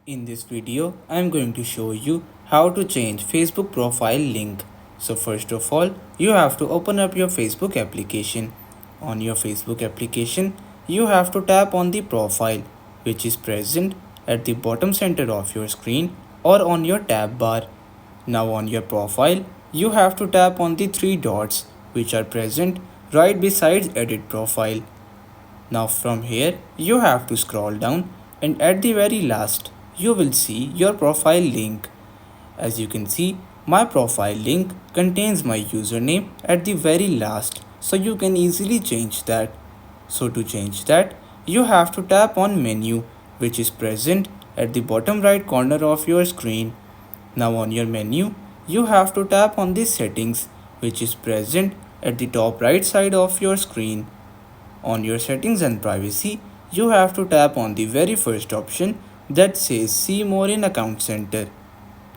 In this video, I am going to show you how to change Facebook profile link. So first of all, you have to open up your Facebook application. On your Facebook application, you have to tap on the profile, which is present at the bottom center of your screen or on your tab bar. Now on your profile, you have to tap on the three dots which are present right beside edit profile. Now from here, you have to scroll down and at the very last, you will see your profile link. As you can see, my profile link contains my username at the very last, so you can easily change that. So to change that, you have to tap on menu, which is present at the bottom right corner of your screen. Now on your menu, you have to tap on the settings, which is present at the top right side of your screen. On your settings and privacy, you have to tap on the very first option that says see more in account center.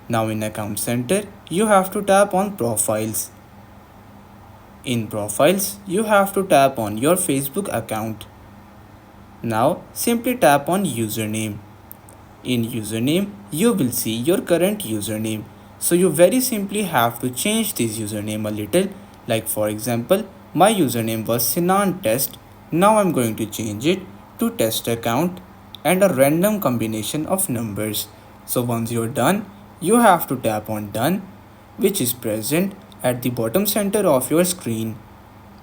Now in account center, you have to tap on profiles. In profiles, you have to tap on your Facebook account. Now simply tap on username. In username, you will see your current username. So you very simply have to change this username a little. Like for example, my username was Sinan Test. Now I'm going to change it to test account and a random combination of numbers. So once you're done, you have to tap on done, which is present at the bottom center of your screen.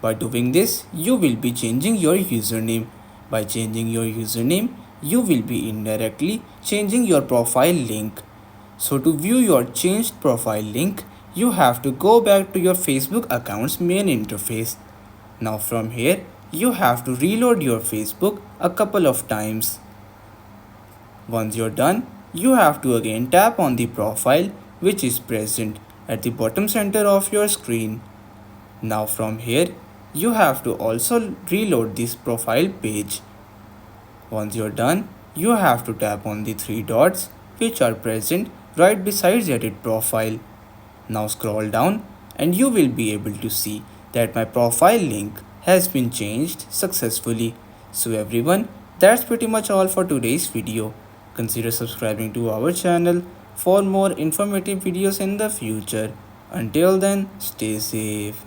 By doing this, you will be changing your username. By changing your username, you will be indirectly changing your profile link. So to view your changed profile link, you have to go back to your Facebook account's main interface. Now from here, you have to reload your Facebook a couple of times. Once you're done, you have to again tap on the profile which is present at the bottom center of your screen. Now from here, you have to also reload this profile page. Once you're done, you have to tap on the three dots which are present right beside edit profile. Now scroll down and you will be able to see that my profile link has been changed successfully. So everyone, that's pretty much all for today's video. Consider subscribing to our channel for more informative videos in the future. Until then, stay safe.